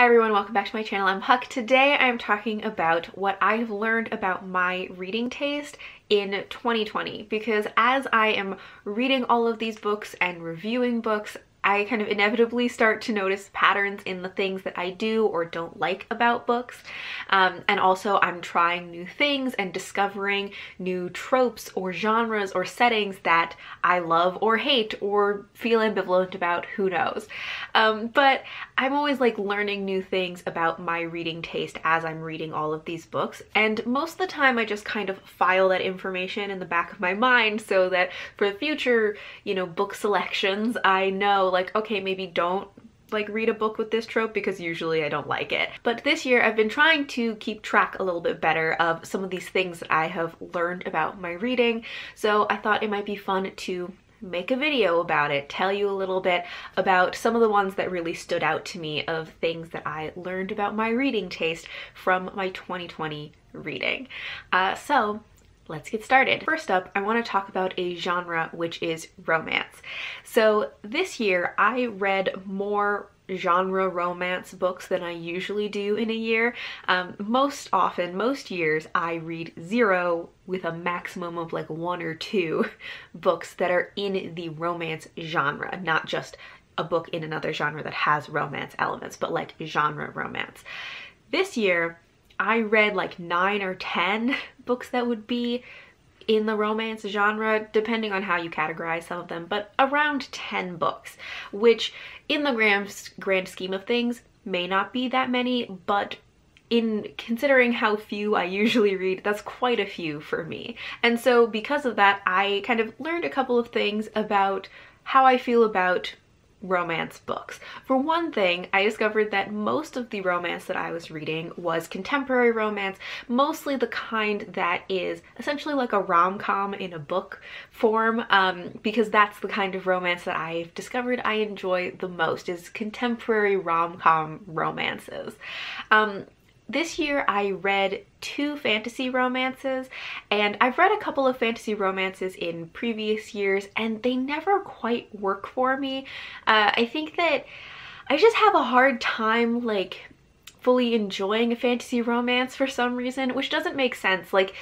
Hi everyone, welcome back to my channel. I'm Huck. Today I'm talking about what I have learned about my reading taste in 2020, because as I am reading all of these books and reviewing books, I kind of inevitably start to notice patterns in the things that I do or don't like about books. And also I'm trying new things and discovering new tropes or genres or settings that I love or hate or feel ambivalent about, who knows. But I'm always like learning new things about my reading taste as I'm reading all of these books. And most of the time I just kind of file that information in the back of my mind so that for future, book selections, I know like, okay, maybe don't like read a book with this trope because usually I don't like it. But this year I've been trying to keep track a little bit better of some of these things that I have learned about my reading. So I thought it might be fun to make a video about it, tell you a little bit about some of the ones that really stood out to me of things that I learned about my reading taste from my 2020 reading. So let's get started. First up, I want to talk about a genre which is romance. So this year I read more genre romance books than I usually do in a year. Most years I read 0 with a maximum of like 1 or 2 books that are in the romance genre, not just a book in another genre that has romance elements, but like genre romance. This year I read like 9 or 10 books that would be in the romance genre, depending on how you categorize some of them, but around 10 books, which in the grand scheme of things may not be that many, but in considering how few I usually read, that's quite a few for me. And so because of that, I kind of learned a couple of things about how I feel about romance books. For one thing, I discovered that most of the romance that I was reading was contemporary romance, mostly the kind that is essentially like a rom-com in a book form, because that's the kind of romance that I've discovered I enjoy the most, is contemporary rom-com romances. This year I read 2 fantasy romances, and I've read a couple of fantasy romances in previous years and they never quite work for me. I think that I just have a hard time like fully enjoying a fantasy romance for some reason, which doesn't make sense. Like,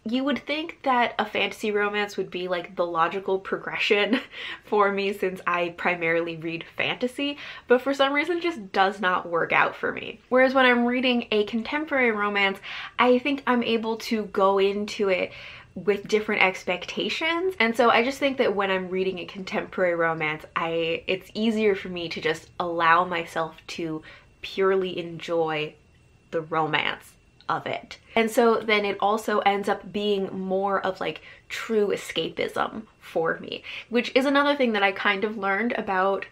you would think that a fantasy romance would be like the logical progression for me since I primarily read fantasy, but for some reason it just does not work out for me. Whereas when I'm reading a contemporary romance, I think I'm able to go into it with different expectations. And so I just think that when I'm reading a contemporary romance, it's easier for me to just allow myself to purely enjoy the romance of it. And so then it also ends up being more of like true escapism for me, which is another thing that I kind of learned about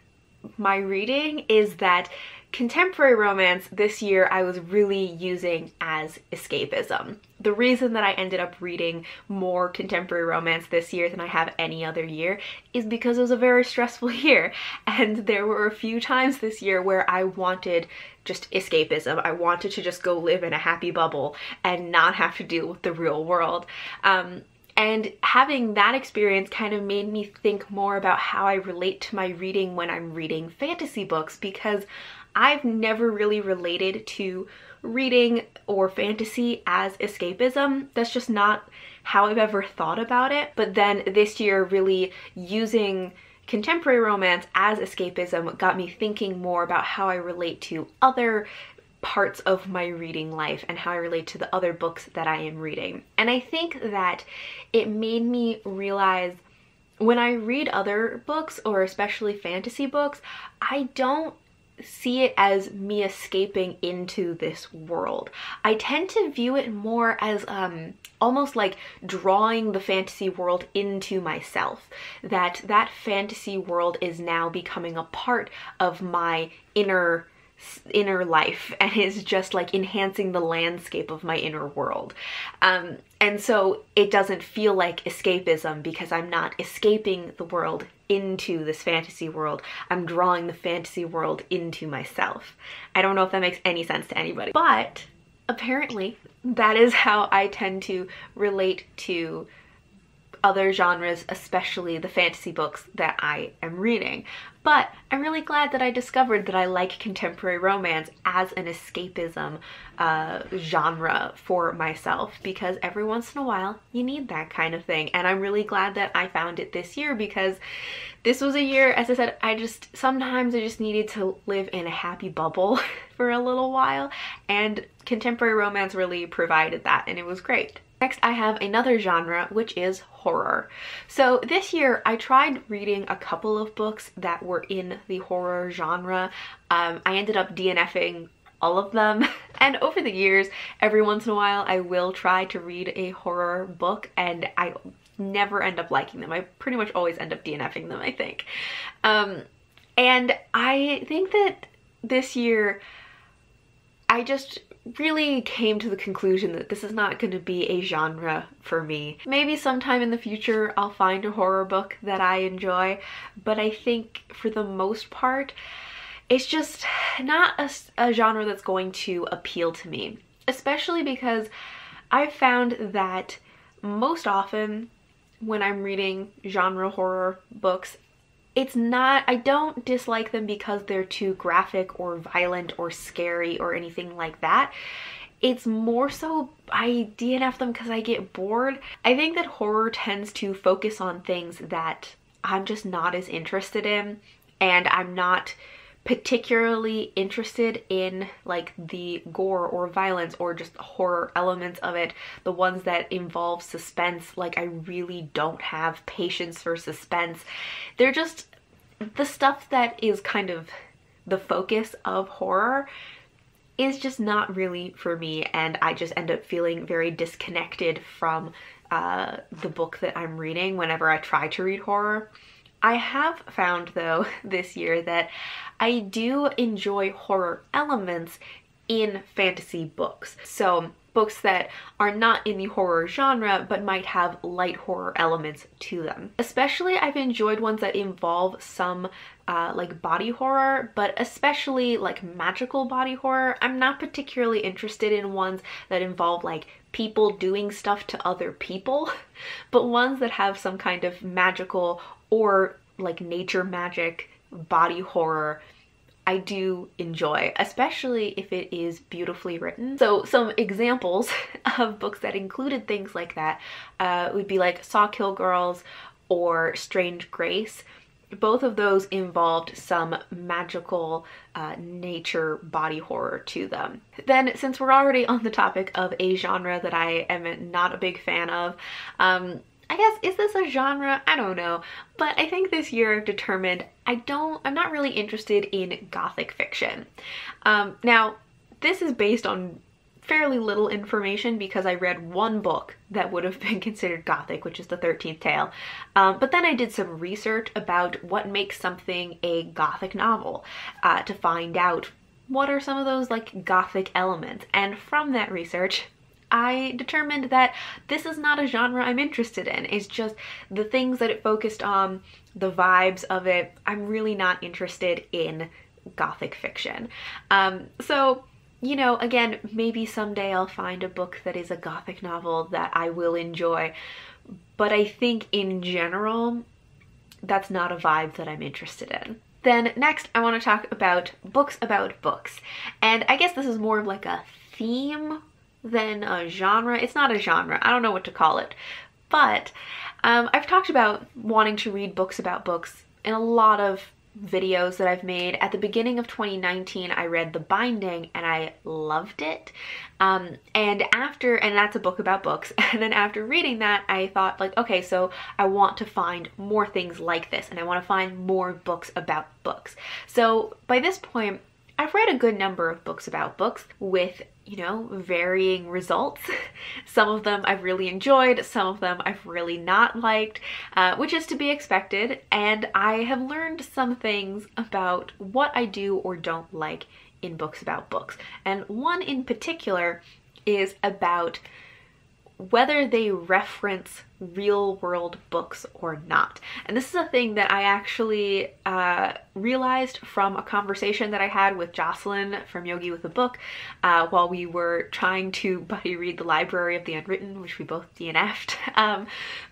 my reading, is that contemporary romance this year I was really using as escapism. The reason that I ended up reading more contemporary romance this year than I have any other year is because it was a very stressful year, and there were a few times this year where I wanted just escapism. I wanted to just go live in a happy bubble and not have to deal with the real world. And having that experience kind of made me think more about how I relate to my reading when I'm reading fantasy books, because I've never really related to reading or fantasy as escapism. That's just not how I've ever thought about it. But then this year, really using contemporary romance as escapism got me thinking more about how I relate to other parts of my reading life and how I relate to the other books that I am reading. And I think that it made me realize when I read other books, or especially fantasy books, I don't see it as me escaping into this world. I tend to view it more as almost like drawing the fantasy world into myself, that fantasy world is now becoming a part of my inner life and is just like enhancing the landscape of my inner world. And so it doesn't feel like escapism because I'm not escaping the world into this fantasy world. I'm drawing the fantasy world into myself. I don't know if that makes any sense to anybody, but apparently that is how I tend to relate to other genres, especially the fantasy books that I am reading. But I'm really glad that I discovered that I like contemporary romance as an escapism genre for myself, because every once in a while you need that kind of thing. And I'm really glad that I found it this year, because this was a year, as I said, sometimes I just needed to live in a happy bubble for a little while, and contemporary romance really provided that, and it was great. Next, I have another genre, which is horror. So this year I tried reading a couple of books that were in the horror genre. I ended up DNFing all of them. And over the years, every once in a while, I will try to read a horror book, and I never end up liking them. I pretty much always end up DNFing them, I think. And I think that this year, I just really came to the conclusion that this is not going to be a genre for me. Maybe sometime in the future I'll find a horror book that I enjoy, but I think for the most part, it's just not a genre that's going to appeal to me, especially because I've found that most often when I'm reading genre horror books, I don't dislike them because they're too graphic or violent or scary or anything like that. It's more so I DNF them because I get bored. I think that horror tends to focus on things that I'm just not as interested in, and I'm not particularly interested in like the gore or violence or just horror elements of it, the ones that involve suspense. Like, I really don't have patience for suspense. They're just the stuff that is kind of the focus of horror is just not really for me, and I just end up feeling very disconnected from the book that I'm reading whenever I try to read horror. I have found though this year that I do enjoy horror elements in fantasy books. So books that are not in the horror genre but might have light horror elements to them. Especially I've enjoyed ones that involve some like body horror, but especially like magical body horror. I'm not particularly interested in ones that involve like people doing stuff to other people, but ones that have some kind of magical or like nature magic body horror I do enjoy, especially if it is beautifully written. So some examples of books that included things like that would be like Saw Kill Girls or Strange Grace. Both of those involved some magical nature body horror to them. Then, since we're already on the topic of a genre that I am not a big fan of, I guess, is this a genre? I don't know. But I think this year I've determined I'm not really interested in Gothic fiction. Now, this is based on fairly little information because I read one book that would have been considered Gothic, which is The 13th Tale. But then I did some research about what makes something a Gothic novel to find out what are some of those like Gothic elements. And from that research, I determined that this is not a genre I'm interested in. It's just the things that it focused on, the vibes of it. I'm really not interested in Gothic fiction. So, you know, again, maybe someday I'll find a book that is a Gothic novel that I will enjoy. But I think in general, that's not a vibe that I'm interested in. Then next, I want to talk about books. And I guess this is more of like a theme than a genre. It's not a genre. I don't know what to call it. But I've talked about wanting to read books about books in a lot of videos that I've made. At the beginning of 2019, I read The Binding and I loved it. And that's a book about books. And then after reading that, I thought like, okay, so I want to find more things like this and I want to find more books about books. So by this point, I've read a good number of books about books with, you know, varying results. Some of them I've really enjoyed, some of them I've really not liked, which is to be expected. And I have learned some things about what I do or don't like in books about books. And one in particular is about whether they reference real world books or not. And this is a thing that I actually realized from a conversation that I had with Jocelyn from Yogi with a Book while we were trying to buddy read The Library of the Unwritten, which we both DNF'd.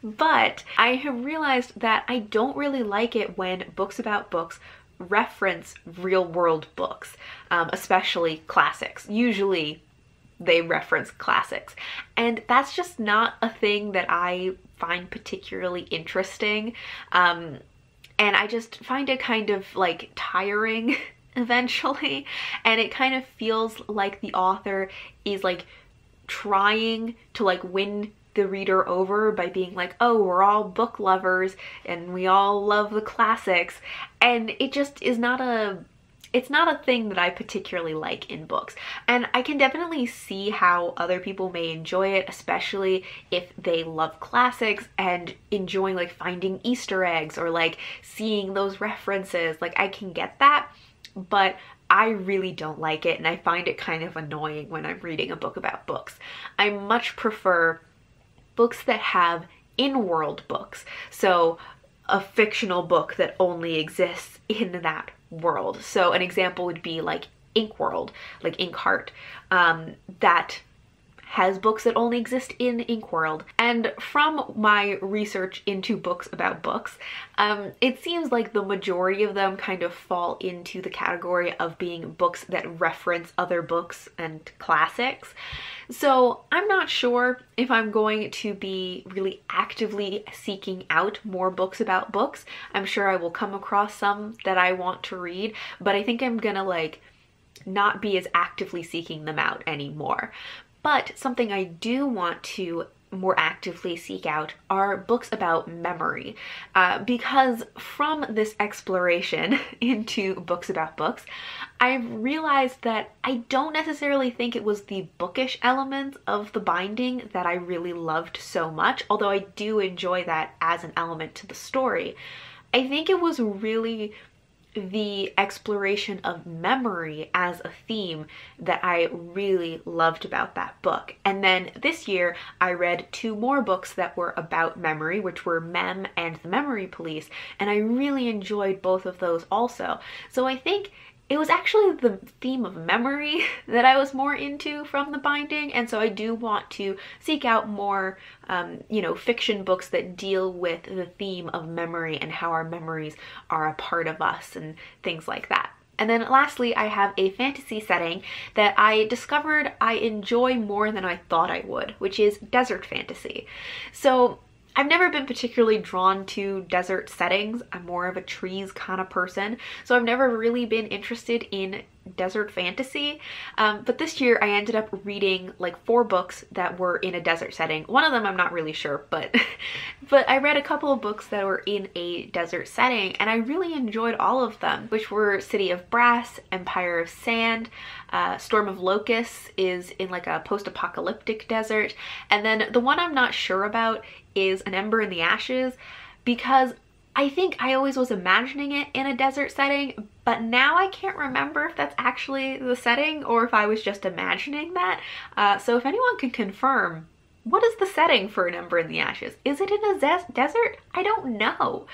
But I have realized that I don't really like it when books about books reference real world books, especially classics. Usually they reference classics, and that's just not a thing that I find particularly interesting, and I just find it kind of like tiring eventually, and it kind of feels like the author is like trying to like win the reader over by being like, oh, we're all book lovers and we all love the classics, and it just is not a it's not a thing that I particularly like in books. And I can definitely see how other people may enjoy it, especially if they love classics and enjoying like finding Easter eggs or like seeing those references. Like, I can get that, but I really don't like it, and I find it kind of annoying when I'm reading a book about books. I much prefer books that have in-world books. So a fictional book that only exists in that world. So an example would be like Inkworld, like Inkheart, that has books that only exist in Inkworld. And from my research into books about books, it seems like the majority of them kind of fall into the category of being books that reference other books and classics. So I'm not sure if I'm going to be really actively seeking out more books about books. I'm sure I will come across some that I want to read, but I think I'm gonna like not be as actively seeking them out anymore. But something I do want to more actively seek out are books about memory, because from this exploration into books about books, I've realized that I don't necessarily think it was the bookish elements of the binding that I really loved so much, although I do enjoy that as an element to the story. I think it was really the exploration of memory as a theme that I really loved about that book. And then this year I read 2 more books that were about memory, which were Mem and The Memory Police, and I really enjoyed both of those also. So I think it was actually the theme of memory that I was more into from the binding, and so I do want to seek out more, you know, fiction books that deal with the theme of memory and how our memories are a part of us and things like that. And then lastly, I have a fantasy setting that I discovered I enjoy more than I thought I would, which is desert fantasy. So I've never been particularly drawn to desert settings. I'm more of a trees kind of person, so I've never really been interested in desert fantasy. But this year I ended up reading like 4 books that were in a desert setting. One of them I'm not really sure, but I read a couple of books that were in a desert setting, and I really enjoyed all of them, which were City of Brass, Empire of Sand, Storm of Locusts is in like a post-apocalyptic desert, and then the one I'm not sure about is An Ember in the Ashes, because I think I always was imagining it in a desert setting, but now I can't remember if that's actually the setting or if I was just imagining that. So if anyone can confirm, what is the setting for An Ember in the Ashes? Is it in a desert? I don't know.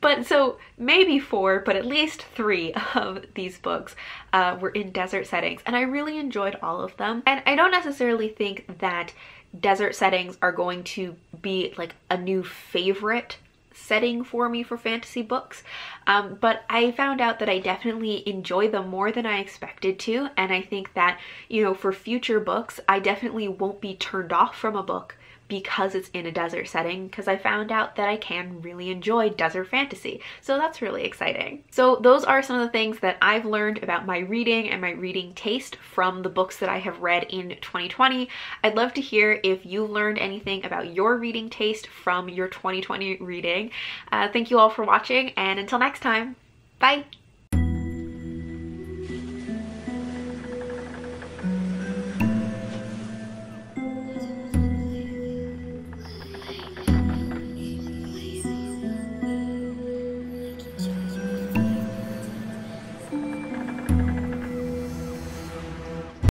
But so maybe 4, but at least 3 of these books were in desert settings, and I really enjoyed all of them. And I don't necessarily think that desert settings are going to be like a new favorite setting for me for fantasy books, but I found out that I definitely enjoy them more than I expected to, and I think that, you know, for future books I definitely won't be turned off from a book because it's in a desert setting, because I found out that I can really enjoy desert fantasy. So that's really exciting. So those are some of the things that I've learned about my reading and my reading taste from the books that I have read in 2020. I'd love to hear if you learned anything about your reading taste from your 2020 reading. Thank you all for watching, and until next time, bye!